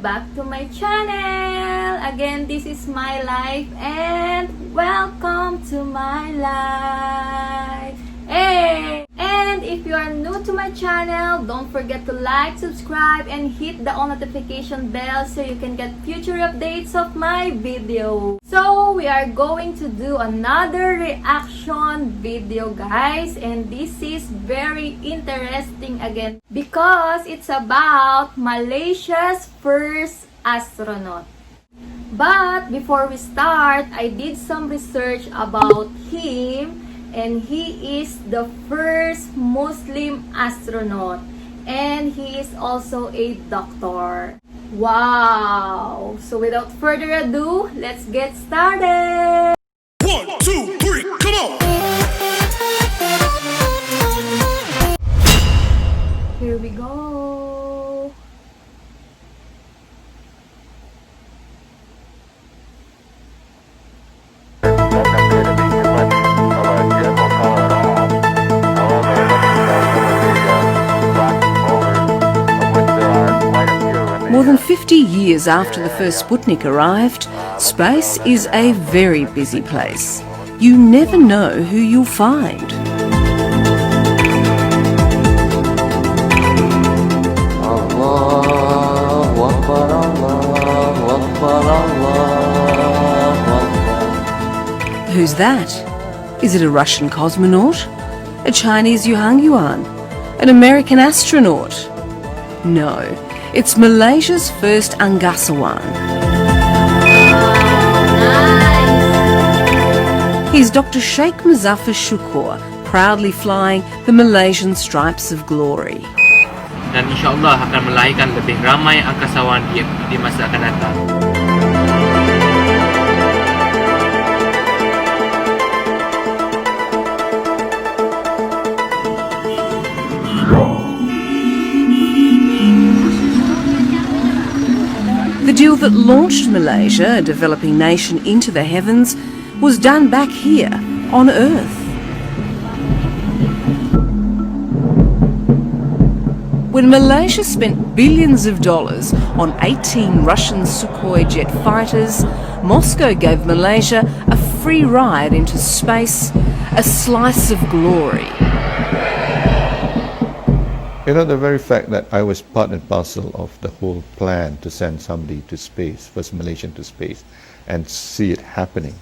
back to my channel. Again, this is my life and welcome to my life. Hey! And if you are new to my channel, don't forget to like, subscribe, and hit the all notification bell so you can get future updates of my video. So, we are going to do another reaction video, guys. And this is very interesting again because it's about Malaysia's first astronaut. But before we start, I did some research about him. And he is the first Muslim astronaut. And he is also a doctor. Wow! So without further ado, let's get started! 1, 2, 3, come on! Here we go! More than 50 years after the first Sputnik arrived, space is a very busy place. You never know who you'll find. Who's that? Is it a Russian cosmonaut? A Chinese Yuan? An American astronaut? No. It's Malaysia's first angkasawan. He's Dr. Sheikh Muszaphar Shukor, proudly flying the Malaysian stripes of glory. Dan insyaAllah akan melahirkan lebih ramai angkasawan di masa akan datang. The deal that launched Malaysia, a developing nation, into the heavens was done back here, on Earth. When Malaysia spent billions of dollars on 18 Russian Sukhoi jet fighters, Moscow gave Malaysia a free ride into space, a slice of glory. You know, the very fact that I was part and parcel of the whole plan to send somebody to space, first Malaysian to space, and see it happening,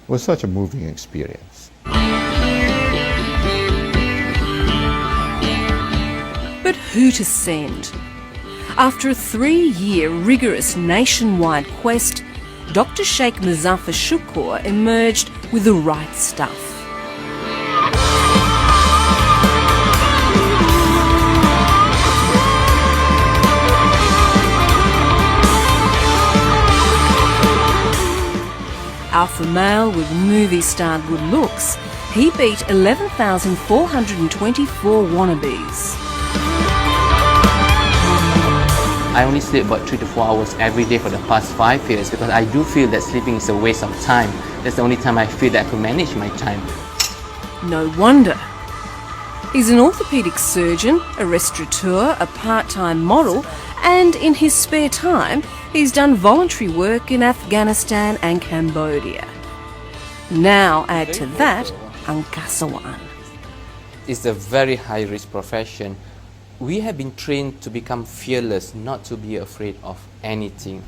was such a moving experience. But who to send? After a 3-year rigorous nationwide quest, Dr. Sheikh Muszaphar Shukor emerged with the right stuff. Alpha male with movie star good looks, he beat 11,424 wannabes. I only sleep about 3 to 4 hours every day for the past 5 years because I do feel that sleeping is a waste of time. That's the only time I feel that I can manage my time. No wonder. He's an orthopaedic surgeon, a restaurateur, a part-time model, and in his spare time, he's done voluntary work in Afghanistan and Cambodia. Now add to that angkasawan. It's a very high-risk profession. We have been trained to become fearless, not to be afraid of anything.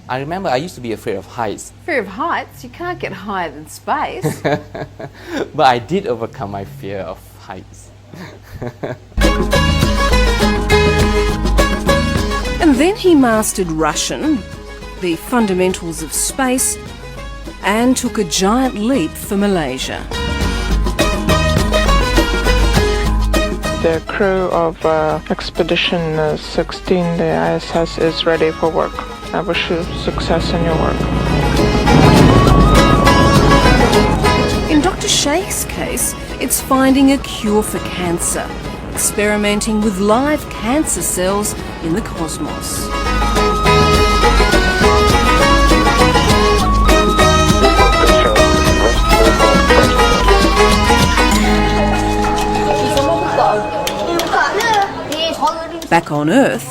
I remember I used to be afraid of heights. Fear of heights? You can't get higher than space. But I did overcome my fear of heights. And then he mastered Russian, the fundamentals of space, and took a giant leap for Malaysia. The crew of Expedition 16, the ISS, is ready for work. I wish you success in your work. In Dr. Sheikh's case, it's finding a cure for cancer, experimenting with live cancer cells in the cosmos. Back on Earth,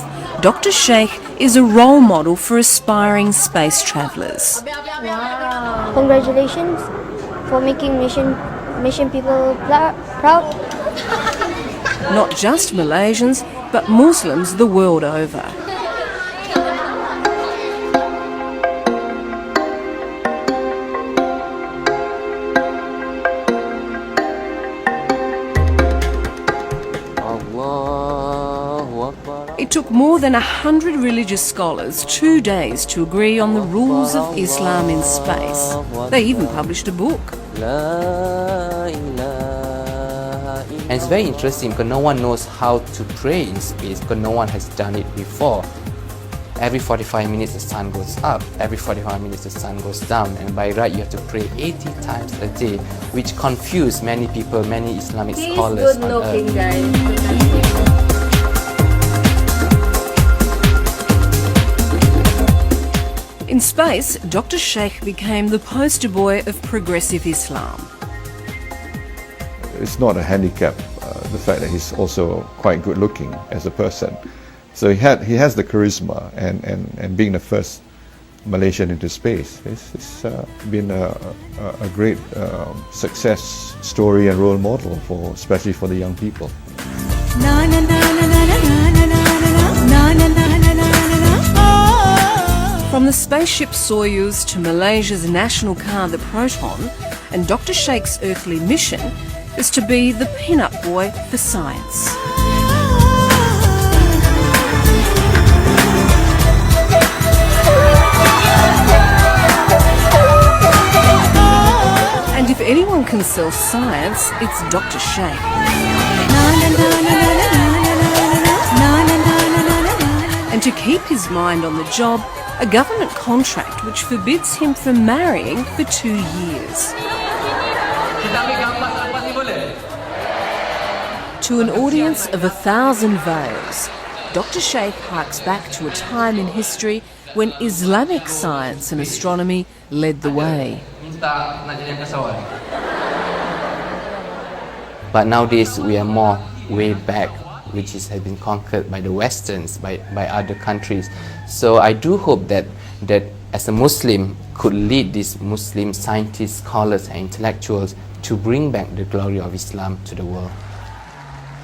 Dr. Sheikh is a role model for aspiring space travellers. Congratulations for making mission people proud. Not just Malaysians, but Muslims the world over. It took more than 100 religious scholars 2 days to agree on the rules of Islam in space. They even published a book. And it's very interesting because no one knows how to pray in space because no one has done it before. Every 45 minutes the sun goes up, every 45 minutes the sun goes down, and by right you have to pray 80 times a day, which confused many people, many Islamic scholars on Good-looking, Earth. guys. In space, Dr. Sheikh became the poster boy of progressive Islam. It's not a handicap, the fact that he's also quite good looking as a person. So he has the charisma, and being the first Malaysian into space, it's been a great success story and role model especially for the young people. From the spaceship Soyuz to Malaysia's national car, the Proton, and Dr. Sheikh's earthly mission is to be the pin-up boy for science. And if anyone can sell science, it's Dr. Sheikh. And to keep his mind on the job, a government contract which forbids him from marrying for 2 years. To an audience of 1,000 veils, Dr. Sheikh harks back to a time in history when Islamic science and astronomy led the way. But nowadays we are more way back, which has been conquered by the Westerns, by other countries. So I do hope that as a Muslim could lead these Muslim scientists, scholars and intellectuals to bring back the glory of Islam to the world.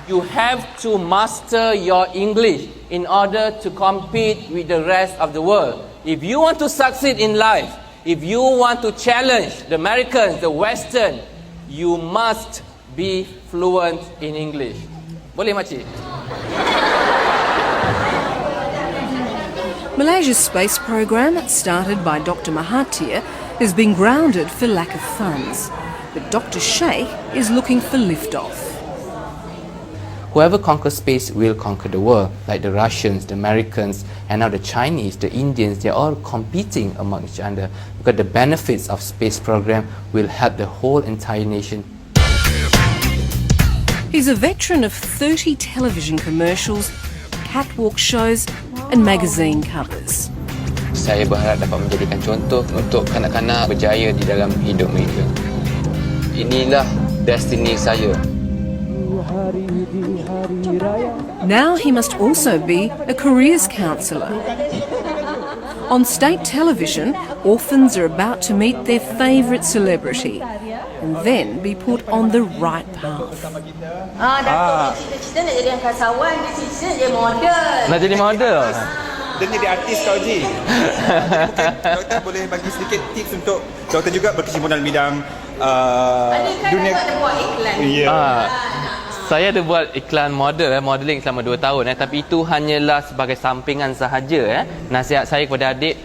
You have to master your English in order to compete with the rest of the world. If you want to succeed in life, if you want to challenge the Americans, the Western, you must be fluent in English. Boleh makcik? Malaysia's space program, started by Dr. Mahathir, has been grounded for lack of funds. But Dr. Sheikh is looking for liftoff. Whoever conquers space will conquer the world, like the Russians, the Americans, and now the Chinese, the Indians. They're all competing among each other because the benefits of space program will help the whole entire nation. He's a veteran of 30 television commercials, catwalk shows and magazine covers. Saya berharap dapat menjadikan contoh untuk kanak-kanak berjaya di dalam hidup mereka. Inilah destiny saya. Now he must also be a careers counsellor. On state television, orphans are about to meet their favourite celebrity and then be put on the right path. Datuk cita-cita nak jadi angkasawan, dia cita-cita nak jadi model. Nak jadi model? Dia jadi artis kau Ji. Doktor boleh bagi sedikit tips untuk doktor juga berkecimpung dalam bidang dunia. Ada buat iklan. Ya. Saya ada buat iklan modeling selama 2 tahun tapi itu hanyalah sebagai sampingan sahaja. Nasihat saya kepada adik,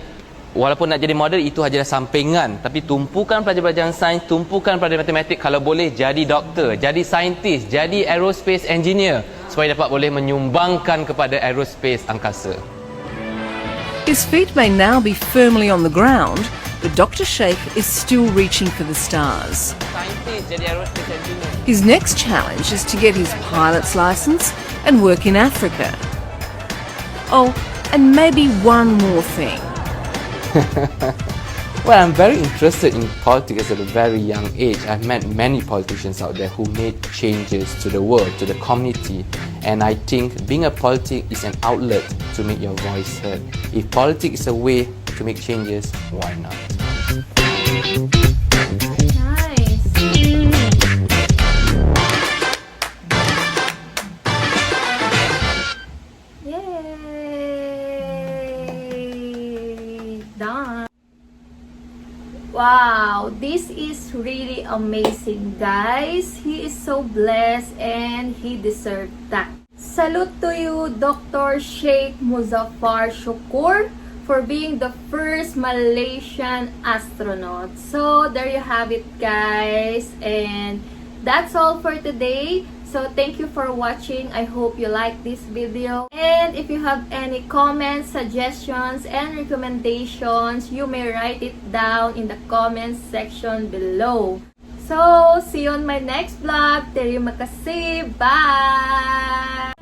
walaupun nak jadi model itu hanyalah sampingan, tapi tumpukan pelajaran sains, tumpukan pelajaran matematik, kalau boleh jadi doktor, jadi saintis, jadi aerospace engineer supaya dapat boleh menyumbangkan kepada aerospace angkasa. His feet may now be firmly on the ground, but Dr. Sheikh is still reaching for the stars. Saintis jadi aerospace engineer. His next challenge is to get his pilot's license and work in Africa. Oh, and maybe one more thing. Well, I'm very interested in politics at a very young age. I've met many politicians out there who made changes to the world, to the community, and I think being a politic is an outlet to make your voice heard. If politics is a way to make changes, why not? Nice. Yay! Done. Wow, this is really amazing, guys. He is so blessed and he deserved that. Salute to you, Dr. Sheikh Muszaphar Shukor, for being the first Malaysian astronaut. So, there you have it, guys. And that's all for today. So, thank you for watching. I hope you like this video. And if you have any comments, suggestions, and recommendations, you may write it down in the comments section below. So, see you on my next vlog. Terima kasih. Bye!